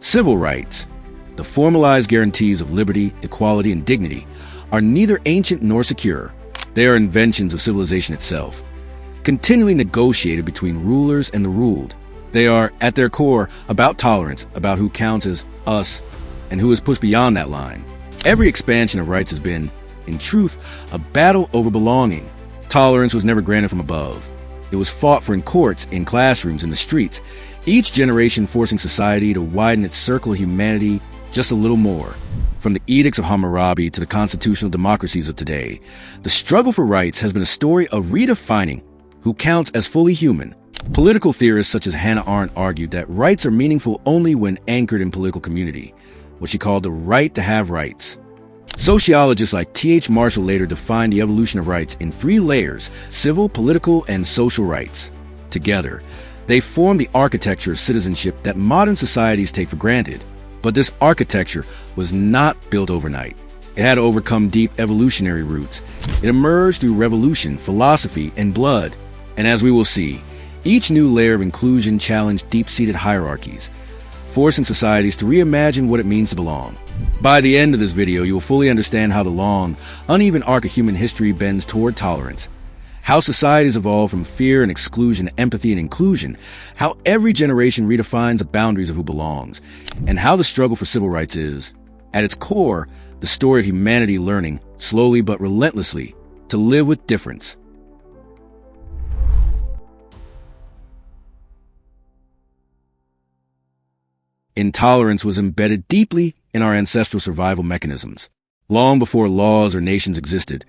Civil rights, the formalized guarantees of liberty, equality, and dignity, are neither ancient nor secure. They are inventions of civilization itself, continually negotiated between rulers and the ruled. They are, at their core, about tolerance, about who counts as us and who is pushed beyond that line. Every expansion of rights has been, in truth, a battle over belonging. Tolerance was never granted from above. It was fought for in courts, in classrooms, in the streets, each generation forcing society to widen its circle of humanity just a little more. From the edicts of Hammurabi to the constitutional democracies of today, the struggle for rights has been a story of redefining who counts as fully human. Political theorists such as Hannah Arendt argued that rights are meaningful only when anchored in political community, what she called the right to have rights. Sociologists like T.H. Marshall later defined the evolution of rights in 3 layers: civil, political, and social rights. Together, they form the architecture of citizenship that modern societies take for granted. But this architecture was not built overnight. It had to overcome deep evolutionary roots. It emerged through revolution, philosophy, and blood. And as we will see, each new layer of inclusion challenged deep-seated hierarchies, forcing societies to reimagine what it means to belong. By the end of this video, you will fully understand how the long, uneven arc of human history bends toward tolerance, how societies evolve from fear and exclusion to empathy and inclusion, how every generation redefines the boundaries of who belongs, and how the struggle for civil rights is, at its core, the story of humanity learning, slowly but relentlessly, to live with difference. Intolerance was embedded deeply in our ancestral survival mechanisms. Long before laws or nations existed,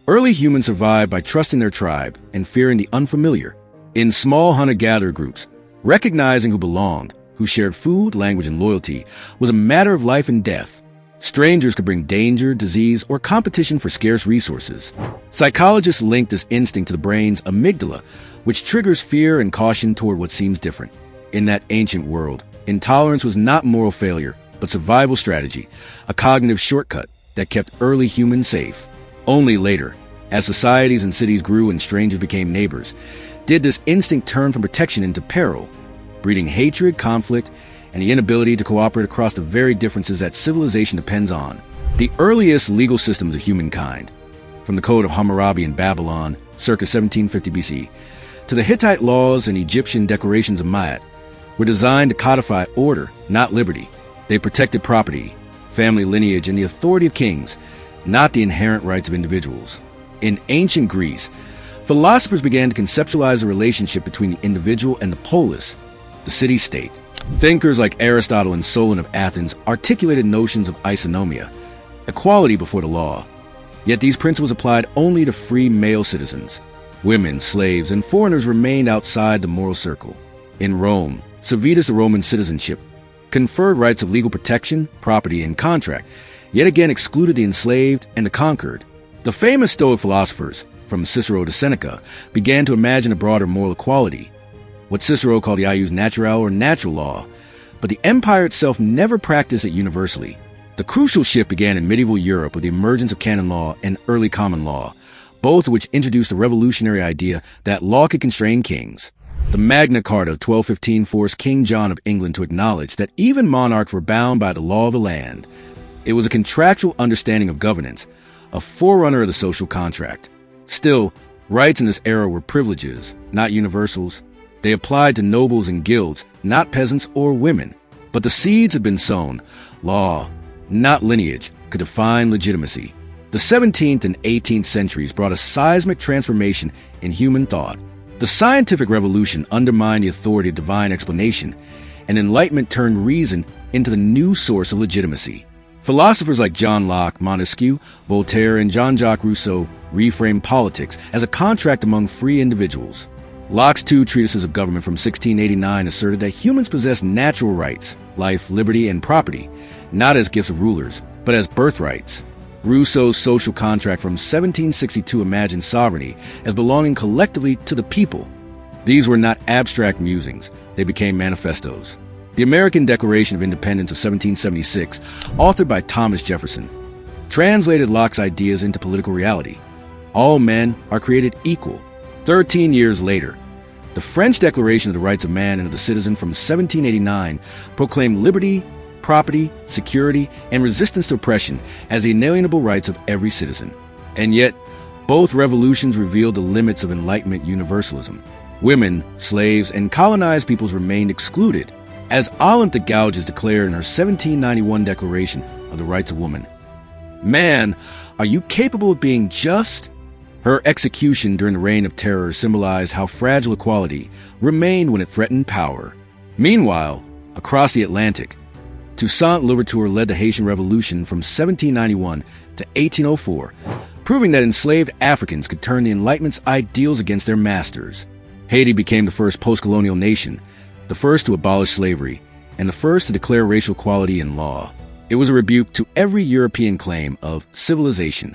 early humans survived by trusting their tribe and fearing the unfamiliar. In small hunter-gatherer groups, recognizing who belonged, who shared food, language, and loyalty, was a matter of life and death. Strangers could bring danger, disease, or competition for scarce resources. Psychologists link this instinct to the brain's amygdala, which triggers fear and caution toward what seems different. In that ancient world, intolerance was not moral failure, but survival strategy, a cognitive shortcut that kept early humans safe. Only later, as societies and cities grew and strangers became neighbors, did this instinct turn from protection into peril, breeding hatred, conflict, and the inability to cooperate across the very differences that civilization depends on. The earliest legal systems of humankind, from the Code of Hammurabi in Babylon, circa 1750 BC, to the Hittite laws and Egyptian declarations of Ma'at, were designed to codify order, not liberty. They protected property, family lineage, and the authority of kings, not the inherent rights of individuals. In ancient Greece, philosophers began to conceptualize the relationship between the individual and the polis, the city-state. Thinkers like Aristotle and Solon of Athens articulated notions of isonomia, equality before the law. Yet these principles applied only to free male citizens. Women, slaves, and foreigners remained outside the moral circle. In Rome, civitas, the Roman citizenship, conferred rights of legal protection, property, and contract, yet again excluded the enslaved and the conquered. The famous Stoic philosophers, from Cicero to Seneca, began to imagine a broader moral equality, what Cicero called the ius naturale or natural law, but the empire itself never practiced it universally. The crucial shift began in medieval Europe with the emergence of canon law and early common law, both of which introduced the revolutionary idea that law could constrain kings. The Magna Carta of 1215 forced King John of England to acknowledge that even monarchs were bound by the law of the land. It was a contractual understanding of governance, a forerunner of the social contract. Still, rights in this era were privileges, not universals. They applied to nobles and guilds, not peasants or women. But the seeds had been sown. Law, not lineage, could define legitimacy. The 17th and 18th centuries brought a seismic transformation in human thought. The scientific revolution undermined the authority of divine explanation, and Enlightenment turned reason into the new source of legitimacy. Philosophers like John Locke, Montesquieu, Voltaire, and Jean-Jacques Rousseau reframed politics as a contract among free individuals. Locke's 2 treatises of government from 1689 asserted that humans possess natural rights, life, liberty, and property, not as gifts of rulers, but as birthrights. Rousseau's social contract from 1762 imagined sovereignty as belonging collectively to the people. These were not abstract musings, they became manifestos. The American Declaration of Independence of 1776, authored by Thomas Jefferson, translated Locke's ideas into political reality. All men are created equal. 13 years later, the French Declaration of the Rights of Man and of the Citizen from 1789 proclaimed liberty, property, security, and resistance to oppression as the inalienable rights of every citizen. And yet, both revolutions revealed the limits of Enlightenment universalism. Women, slaves, and colonized peoples remained excluded, as Olympe de Gouges declared in her 1791 Declaration of the Rights of Woman. "Man, are you capable of being just?" Her execution during the Reign of Terror symbolized how fragile equality remained when it threatened power. Meanwhile, across the Atlantic, Toussaint Louverture led the Haitian Revolution from 1791 to 1804, proving that enslaved Africans could turn the Enlightenment's ideals against their masters. Haiti became the first post-colonial nation, the first to abolish slavery, and the first to declare racial equality in law. It was a rebuke to every European claim of civilization.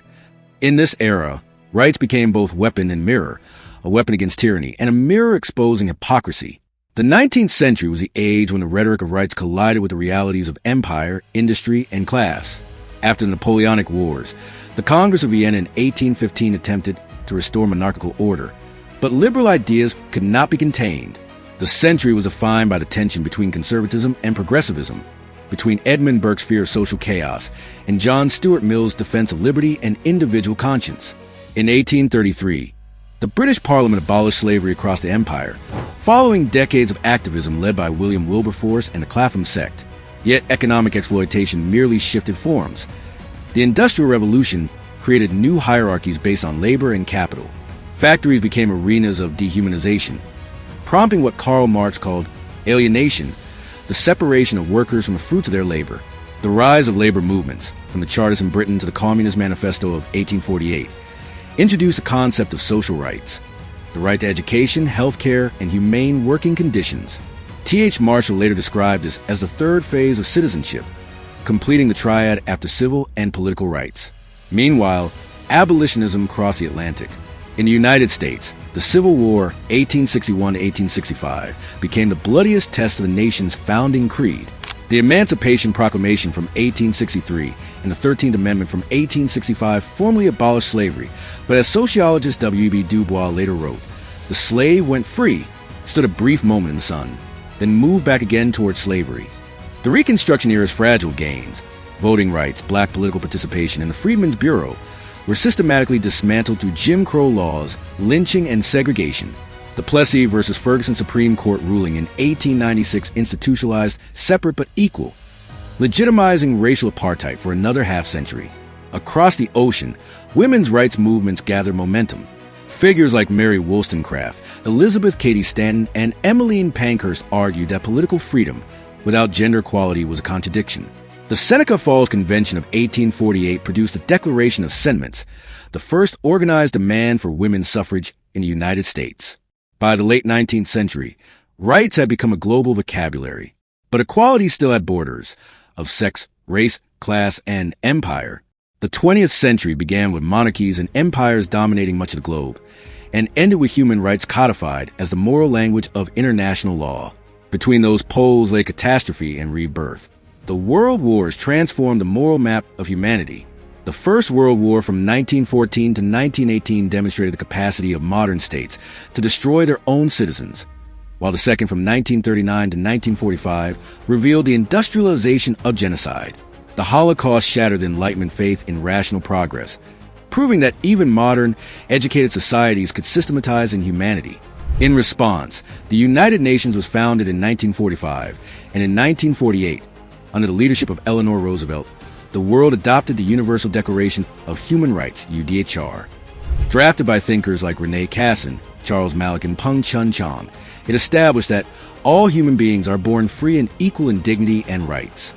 In this era, rights became both weapon and mirror, a weapon against tyranny, and a mirror exposing hypocrisy. The 19th century was the age when the rhetoric of rights collided with the realities of empire, industry, and class. After the Napoleonic Wars, the Congress of Vienna in 1815 attempted to restore monarchical order, but liberal ideas could not be contained. The century was defined by the tension between conservatism and progressivism, between Edmund Burke's fear of social chaos and John Stuart Mill's defense of liberty and individual conscience. In 1833, the British Parliament abolished slavery across the empire, following decades of activism led by William Wilberforce and the Clapham sect. Yet economic exploitation merely shifted forms. The Industrial Revolution created new hierarchies based on labor and capital. Factories became arenas of dehumanization, prompting what Karl Marx called alienation, the separation of workers from the fruits of their labor. The rise of labor movements, from the Chartists in Britain to the Communist Manifesto of 1848, introduced the concept of social rights, the right to education, healthcare, and humane working conditions. T.H. Marshall later described this as the third phase of citizenship, completing the triad after civil and political rights. Meanwhile, abolitionism crossed the Atlantic. In the United States, the Civil War, 1861 to 1865, became the bloodiest test of the nation's founding creed. The Emancipation Proclamation from 1863 and the 13th Amendment from 1865 formally abolished slavery, but as sociologist W.E.B. Du Bois later wrote, the slave went free, stood a brief moment in the sun, then moved back again towards slavery. The Reconstruction era's fragile gains, voting rights, black political participation, and the Freedmen's Bureau were systematically dismantled through Jim Crow laws, lynching, and segregation. The Plessy versus Ferguson Supreme Court ruling in 1896 institutionalized separate but equal, legitimizing racial apartheid for another half-century. Across the ocean, women's rights movements gathered momentum. Figures like Mary Wollstonecraft, Elizabeth Cady Stanton, and Emmeline Pankhurst argued that political freedom without gender equality was a contradiction. The Seneca Falls Convention of 1848 produced the Declaration of Sentiments, the first organized demand for women's suffrage in the United States. By the late 19th century, rights had become a global vocabulary, but equality still had borders of sex, race, class, and empire. The 20th century began with monarchies and empires dominating much of the globe, and ended with human rights codified as the moral language of international law. Between those poles lay catastrophe and rebirth. The World Wars transformed the moral map of humanity. The First World War from 1914 to 1918 demonstrated the capacity of modern states to destroy their own citizens, while the Second from 1939 to 1945 revealed the industrialization of genocide. The Holocaust shattered the Enlightenment faith in rational progress, proving that even modern, educated societies could systematize inhumanity. In response, the United Nations was founded in 1945, and in 1948, under the leadership of Eleanor Roosevelt, the world adopted the Universal Declaration of Human Rights, UDHR. Drafted by thinkers like Rene Cassin, Charles Malik, and Peng Chun-Chong, it established that all human beings are born free and equal in dignity and rights.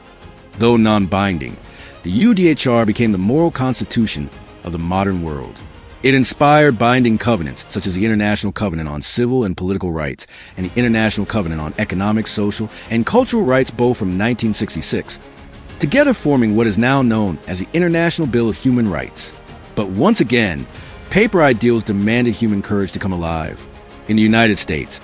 Though non-binding, the UDHR became the moral constitution of the modern world. It inspired binding covenants such as the International Covenant on Civil and Political Rights and the International Covenant on Economic, Social, and Cultural Rights, both from 1966, together forming what is now known as the International Bill of Human Rights. But once again, paper ideals demanded human courage to come alive. In the United States,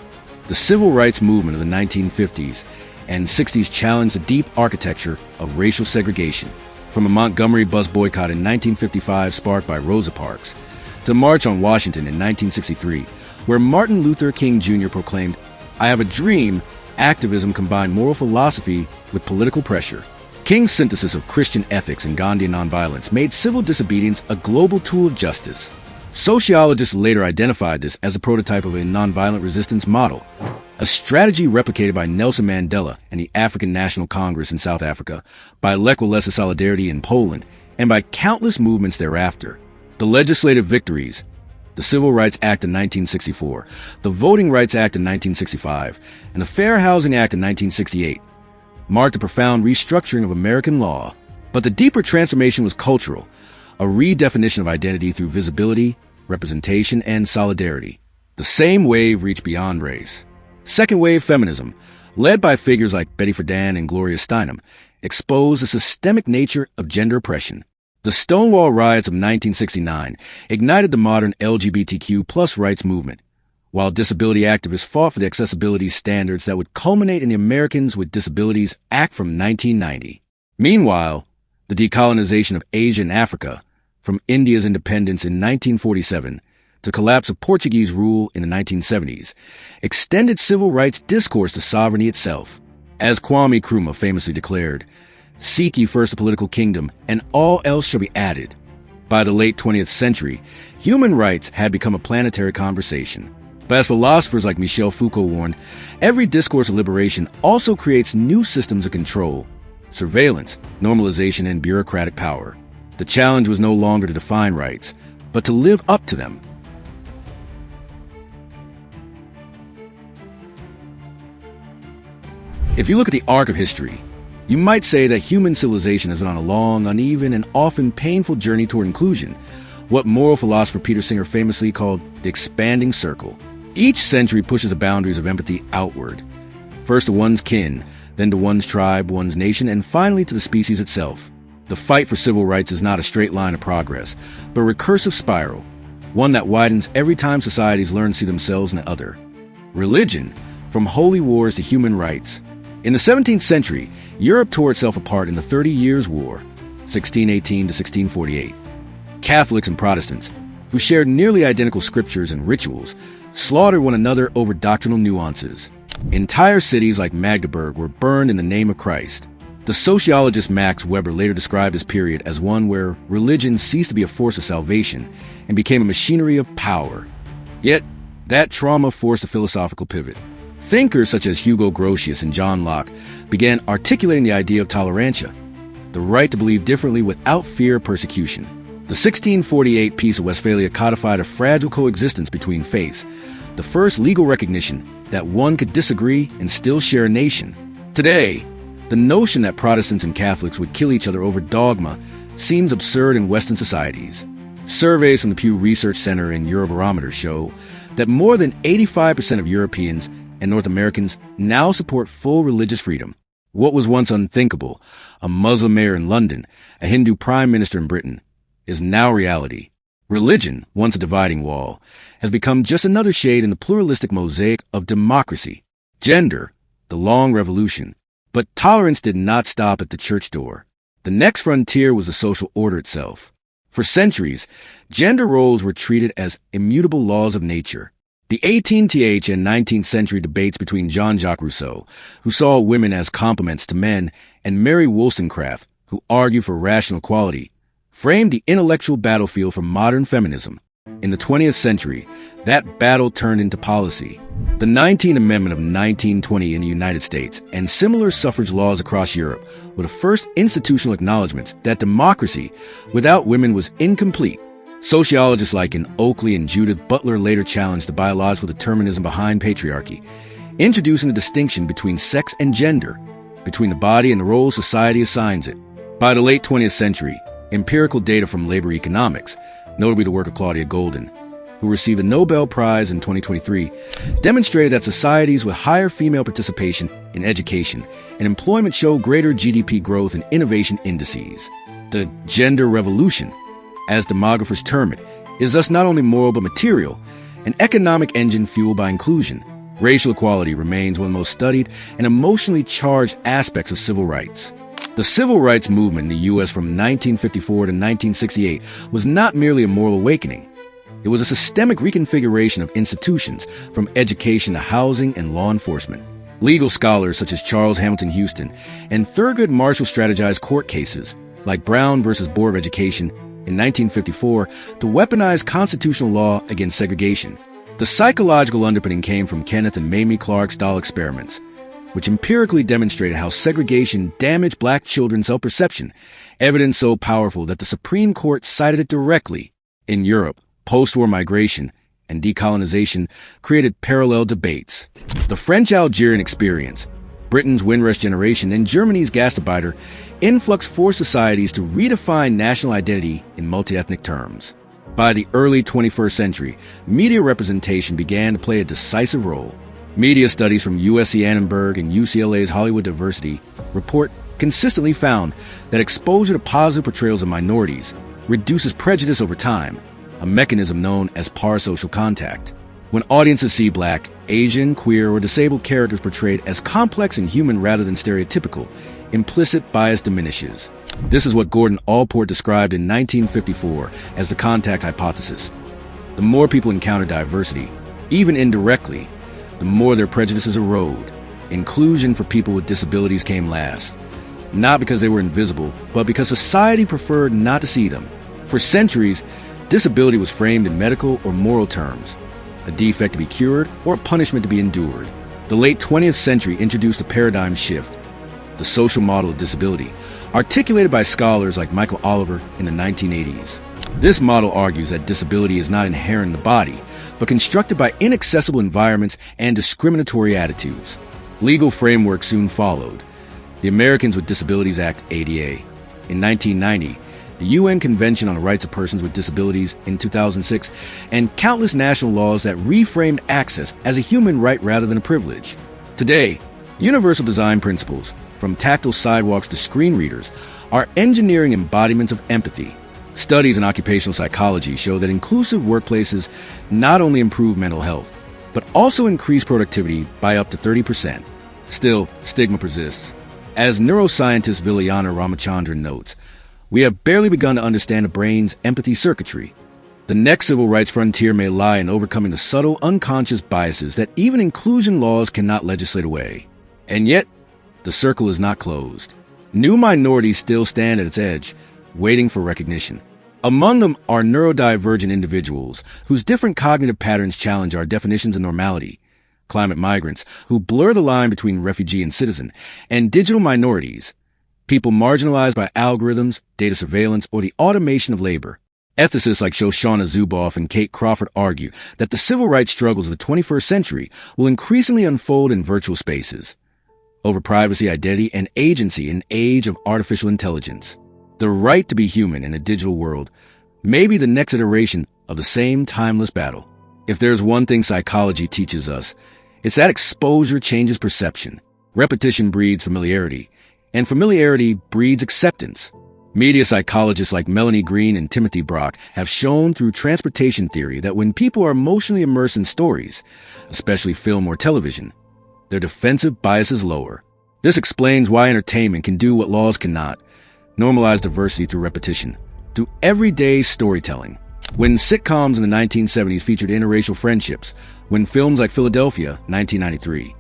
the civil rights movement of the 1950s and 60s challenged the deep architecture of racial segregation, from a Montgomery bus boycott in 1955 sparked by Rosa Parks, to the March on Washington in 1963, where Martin Luther King Jr. proclaimed, "I have a dream." Activism combined moral philosophy with political pressure. King's synthesis of Christian ethics and Gandhian nonviolence made civil disobedience a global tool of justice. Sociologists later identified this as a prototype of a nonviolent resistance model, a strategy replicated by Nelson Mandela and the African National Congress in South Africa, by Ecology Solidarity in Poland, and by countless movements thereafter. The legislative victories, the Civil Rights Act of 1964, the Voting Rights Act of 1965, and the Fair Housing Act of 1968, marked a profound restructuring of American law. But the deeper transformation was cultural, a redefinition of identity through visibility, representation, and solidarity. The same wave reached beyond race. Second wave feminism, led by figures like Betty Friedan and Gloria Steinem, exposed the systemic nature of gender oppression. The Stonewall riots of 1969 ignited the modern LGBTQ+ rights movement, while disability activists fought for the accessibility standards that would culminate in the Americans with Disabilities Act from 1990. Meanwhile, the decolonization of Asia and Africa, from India's independence in 1947 to collapse of Portuguese rule in the 1970s, extended civil rights discourse to sovereignty itself. As Kwame Nkrumah famously declared, "Seek ye first a political kingdom, and all else shall be added." By the late 20th century, human rights had become a planetary conversation. But as philosophers like Michel Foucault warned, every discourse of liberation also creates new systems of control, surveillance, normalization, and bureaucratic power. The challenge was no longer to define rights, but to live up to them. If you look at the arc of history, you might say that human civilization has been on a long, uneven, and often painful journey toward inclusion, what moral philosopher Peter Singer famously called the expanding circle. Each century pushes the boundaries of empathy outward, first to one's kin, then to one's tribe, one's nation, and finally to the species itself. The fight for civil rights is not a straight line of progress, but a recursive spiral, one that widens every time societies learn to see themselves in the other. Religion, from holy wars to human rights. In the 17th century, Europe tore itself apart in the 30 Years' War, 1618 to 1648. Catholics and Protestants, who shared nearly identical scriptures and rituals, slaughtered one another over doctrinal nuances. Entire cities like Magdeburg were burned in the name of Christ. The sociologist Max Weber later described this period as one where religion ceased to be a force of salvation and became a machinery of power. Yet, that trauma forced a philosophical pivot. Thinkers such as Hugo Grotius and John Locke began articulating the idea of tolerantia, the right to believe differently without fear of persecution. The 1648 Peace of Westphalia codified a fragile coexistence between faiths, the first legal recognition that one could disagree and still share a nation. Today, the notion that Protestants and Catholics would kill each other over dogma seems absurd in Western societies. Surveys from the Pew Research Center and Eurobarometer show that more than 85% of Europeans and North Americans now support full religious freedom. What was once unthinkable, a Muslim mayor in London, a Hindu prime minister in Britain, is now reality. Religion, once a dividing wall, has become just another shade in the pluralistic mosaic of democracy. Gender, the long revolution. But tolerance did not stop at the church door. The next frontier was the social order itself. For centuries, gender roles were treated as immutable laws of nature. The 18th and 19th century debates between Jean-Jacques Rousseau, who saw women as complements to men, and Mary Wollstonecraft, who argued for rational equality, framed the intellectual battlefield for modern feminism. In the 20th century, that battle turned into policy. The 19th Amendment of 1920 in the United States and similar suffrage laws across Europe were the first institutional acknowledgments that democracy without women was incomplete. Sociologists like Oakley and Judith Butler later challenged the biological determinism behind patriarchy, introducing the distinction between sex and gender, between the body and the role society assigns it. By the late 20th century, empirical data from labor economics, notably the work of Claudia Goldin, who received a Nobel Prize in 2023, demonstrated that societies with higher female participation in education and employment show greater GDP growth and innovation indices. The gender revolution, as demographers term it, is thus not only moral but material, an economic engine fueled by inclusion. Racial equality remains one of the most studied and emotionally charged aspects of civil rights. The civil rights movement in the U.S. from 1954 to 1968 was not merely a moral awakening. It was a systemic reconfiguration of institutions, from education to housing and law enforcement. Legal scholars such as Charles Hamilton Houston and Thurgood Marshall strategized court cases, like Brown versus Board of Education in 1954, to weaponize constitutional law against segregation. The psychological underpinning came from Kenneth and Mamie Clark's doll experiments, which empirically demonstrated how segregation damaged black children's self-perception, evidence so powerful that the Supreme Court cited it directly. In Europe, post-war migration and decolonization created parallel debates. The French-Algerian experience, Britain's Windrush generation, and Germany's Gastarbeiter influx forced societies to redefine national identity in multi-ethnic terms. By the early 21st century, media representation began to play a decisive role. Media studies from USC Annenberg and UCLA's Hollywood Diversity Report consistently found that exposure to positive portrayals of minorities reduces prejudice over time, a mechanism known as parasocial contact. When audiences see Black, Asian, queer, or disabled characters portrayed as complex and human rather than stereotypical, implicit bias diminishes. This is what Gordon Allport described in 1954 as the contact hypothesis. The more people encounter diversity, even indirectly, the more their prejudices erode. Inclusion for people with disabilities came last, not because they were invisible, but because society preferred not to see them. For centuries, disability was framed in medical or moral terms, a defect to be cured or a punishment to be endured. The late 20th century introduced a paradigm shift, the social model of disability, articulated by scholars like Michael Oliver in the 1980s. This model argues that disability is not inherent in the body, but constructed by inaccessible environments and discriminatory attitudes. Legal framework soon followed. The Americans with Disabilities Act, ADA. In 1990, the UN Convention on the Rights of Persons with Disabilities in 2006, and countless national laws that reframed access as a human right rather than a privilege. Today, universal design principles, from tactile sidewalks to screen readers, are engineering embodiments of empathy. Studies in occupational psychology show that inclusive workplaces not only improve mental health, but also increase productivity by up to 30%. Still, stigma persists. As neuroscientist Vilayana Ramachandran notes, we have barely begun to understand the brain's empathy circuitry. The next civil rights frontier may lie in overcoming the subtle, unconscious biases that even inclusion laws cannot legislate away. And yet, the circle is not closed. New minorities still stand at its edge, waiting for recognition. Among them are neurodivergent individuals whose different cognitive patterns challenge our definitions of normality, climate migrants who blur the line between refugee and citizen, and digital minorities, people marginalized by algorithms, data surveillance, or the automation of labor. Ethicists like Shoshana Zuboff and Kate Crawford argue that the civil rights struggles of the 21st century will increasingly unfold in virtual spaces, over privacy, identity, and agency in an age of artificial intelligence. The right to be human in a digital world may be the next iteration of the same timeless battle. If there's one thing psychology teaches us, it's that exposure changes perception, repetition breeds familiarity, and familiarity breeds acceptance. Media psychologists like Melanie Green and Timothy Brock have shown through transportation theory that when people are emotionally immersed in stories, especially film or television, their defensive biases lower. This explains why entertainment can do what laws cannot: normalize diversity through repetition, through everyday storytelling. When sitcoms in the 1970s featured interracial friendships, when films like Philadelphia, 1993,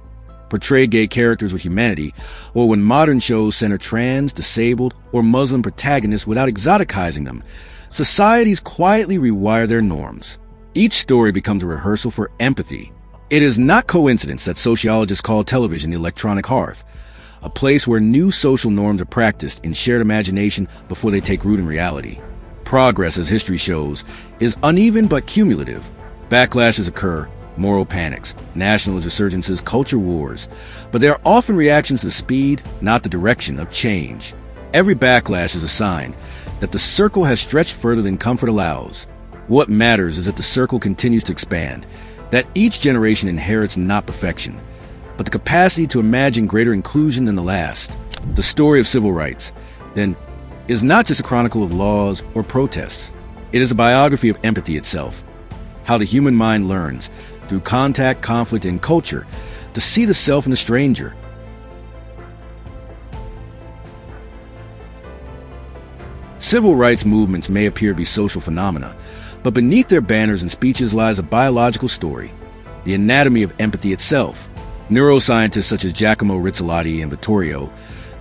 portray gay characters with humanity, or when modern shows center trans, disabled, or Muslim protagonists without exoticizing them, societies quietly rewire their norms. Each story becomes a rehearsal for empathy. It is not coincidence that sociologists call television the electronic hearth, a place where new social norms are practiced in shared imagination before they take root in reality. Progress, as history shows, is uneven but cumulative. Backlashes occur, moral panics, nationalist resurgences, culture wars, but they are often reactions to the speed, not the direction, of change. Every backlash is a sign that the circle has stretched further than comfort allows. What matters is that the circle continues to expand, that each generation inherits not perfection, but the capacity to imagine greater inclusion than the last. The story of civil rights, then, is not just a chronicle of laws or protests. It is a biography of empathy itself, how the human mind learns, through contact, conflict, and culture, to see the self in the stranger. Civil rights movements may appear to be social phenomena, but beneath their banners and speeches lies a biological story, the anatomy of empathy itself. Neuroscientists such as Giacomo Rizzolatti and Vittorio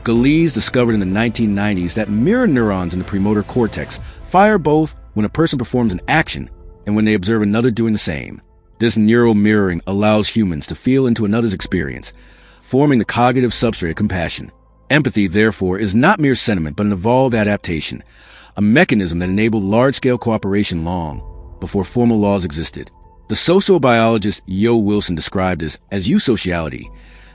Galise discovered in the 1990s that mirror neurons in the premotor cortex fire both when a person performs an action and when they observe another doing the same. This neural mirroring allows humans to feel into another's experience, forming the cognitive substrate of compassion. Empathy, therefore, is not mere sentiment but an evolved adaptation, a mechanism that enabled large-scale cooperation long before formal laws existed. The sociobiologist Yo Wilson described this as eusociality,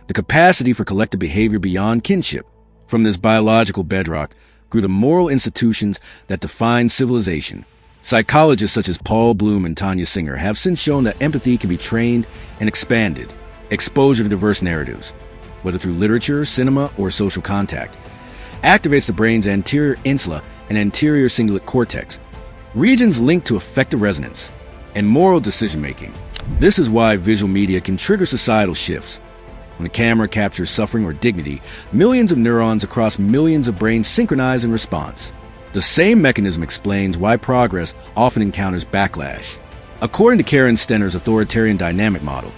the capacity for collective behavior beyond kinship. From this biological bedrock grew the moral institutions that define civilization. Psychologists such as Paul Bloom and Tanya Singer have since shown that empathy can be trained and expanded. Exposure to diverse narratives, whether through literature, cinema, or social contact, activates the brain's anterior insula and anterior cingulate cortex, regions linked to affective resonance and moral decision-making. This is why visual media can trigger societal shifts. When a camera captures suffering or dignity, millions of neurons across millions of brains synchronize in response. The same mechanism explains why progress often encounters backlash. According to Karen Stenner's authoritarian dynamic model,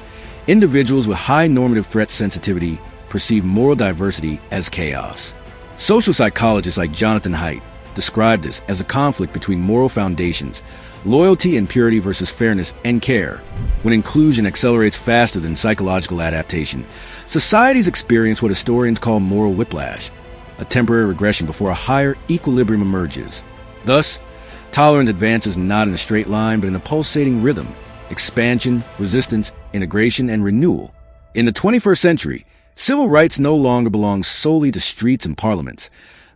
individuals with high normative threat sensitivity perceive moral diversity as chaos. Social psychologists like Jonathan Haidt describe this as a conflict between moral foundations, loyalty and purity versus fairness and care. When inclusion accelerates faster than psychological adaptation, societies experience what historians call moral whiplash, a temporary regression before a higher equilibrium emerges. Thus, tolerance advances not in a straight line but in a pulsating rhythm: expansion, resistance, integration, and renewal. In the 21st century, civil rights no longer belong solely to streets and parliaments.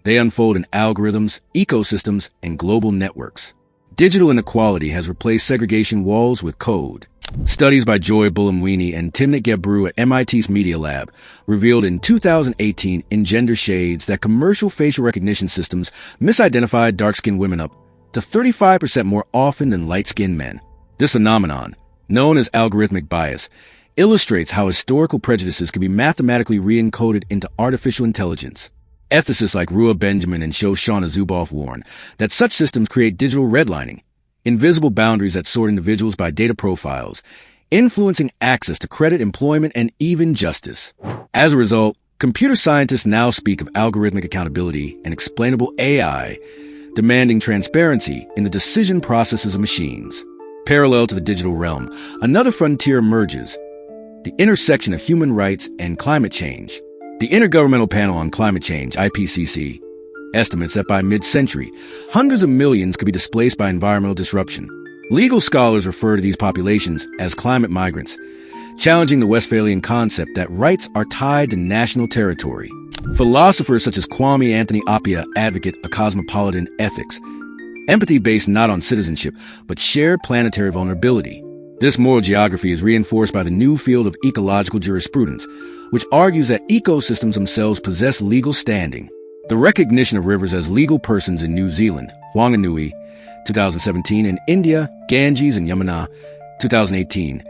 They unfold in algorithms, ecosystems, and global networks. Digital inequality has replaced segregation walls with code. Studies by Joy Buolamwini and Timnit Gebru at MIT's Media Lab revealed in 2018 in Gender Shades that commercial facial recognition systems misidentified dark-skinned women up to 35% more often than light-skinned men. This phenomenon, known as algorithmic bias, illustrates how historical prejudices can be mathematically re-encoded into artificial intelligence. Ethicists like Rua Benjamin and Shoshana Zuboff warn that such systems create digital redlining, invisible boundaries that sort individuals by data profiles, influencing access to credit, employment, and even justice. As a result, computer scientists now speak of algorithmic accountability and explainable AI, demanding transparency in the decision processes of machines. Parallel to the digital realm, another frontier emerges: the intersection of human rights and climate change. The Intergovernmental Panel on Climate Change, IPCC, estimates that by mid-century, hundreds of millions could be displaced by environmental disruption. Legal scholars refer to these populations as climate migrants, challenging the Westphalian concept that rights are tied to national territory. Philosophers such as Kwame Anthony Appiah advocate a cosmopolitan ethics, empathy based not on citizenship, but shared planetary vulnerability. This moral geography is reinforced by the new field of ecological jurisprudence, which argues that ecosystems themselves possess legal standing. The recognition of rivers as legal persons in New Zealand, Wanganui, 2017, and India, Ganges and Yamuna, 2018,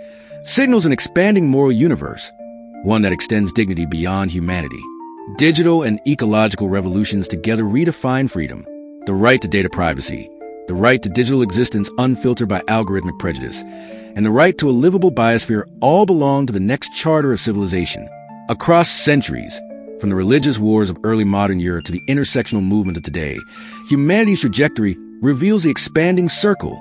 signals an expanding moral universe, one that extends dignity beyond humanity. Digital and ecological revolutions together redefine freedom: the right to data privacy, the right to digital existence unfiltered by algorithmic prejudice, and the right to a livable biosphere all belong to the next charter of civilization. Across centuries, from the religious wars of early modern Europe to the intersectional movement of today, humanity's trajectory reveals the expanding circle,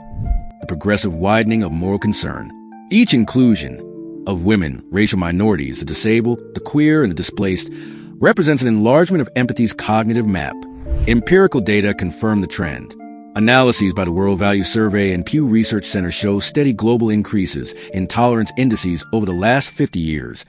the progressive widening of moral concern. Each inclusion of women, racial minorities, the disabled, the queer, and the displaced represents an enlargement of empathy's cognitive map. Empirical data confirm the trend. Analyses by the World Value Survey and Pew Research Center show steady global increases in tolerance indices over the last 50 years,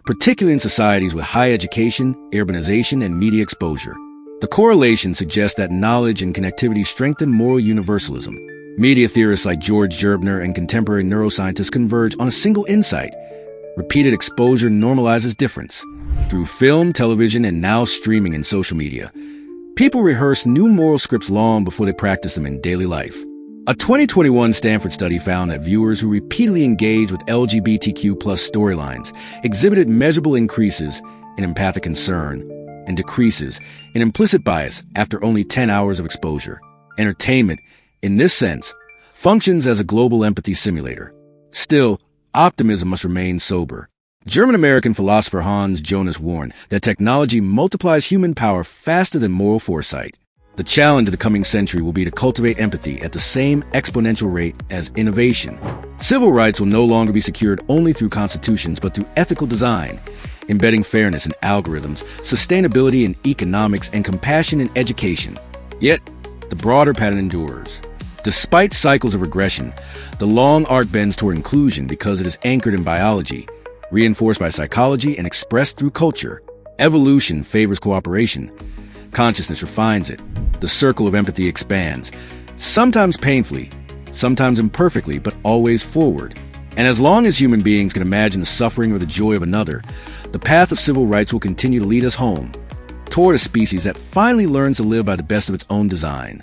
particularly in societies with high education, urbanization, and media exposure. The correlation suggests that knowledge and connectivity strengthen moral universalism. Media theorists like George Gerbner and contemporary neuroscientists converge on a single insight: repeated exposure normalizes difference. Through film, television, and now streaming and social media, people rehearse new moral scripts long before they practice them in daily life. A 2021 Stanford study found that viewers who repeatedly engaged with LGBTQ+ storylines exhibited measurable increases in empathic concern and decreases in implicit bias after only 10 hours of exposure. Entertainment, in this sense, functions as a global empathy simulator. Still, optimism must remain sober. German-American philosopher Hans Jonas warned that technology multiplies human power faster than moral foresight. The challenge of the coming century will be to cultivate empathy at the same exponential rate as innovation. Civil rights will no longer be secured only through constitutions, but through ethical design, embedding fairness in algorithms, sustainability in economics, and compassion in education. Yet, the broader pattern endures. Despite cycles of regression, the long arc bends toward inclusion because it is anchored in biology, reinforced by psychology, and expressed through culture. Evolution favors cooperation. Consciousness refines it. The circle of empathy expands, sometimes painfully, sometimes imperfectly, but always forward. And as long as human beings can imagine the suffering or the joy of another, the path of civil rights will continue to lead us home, toward a species that finally learns to live by the best of its own design.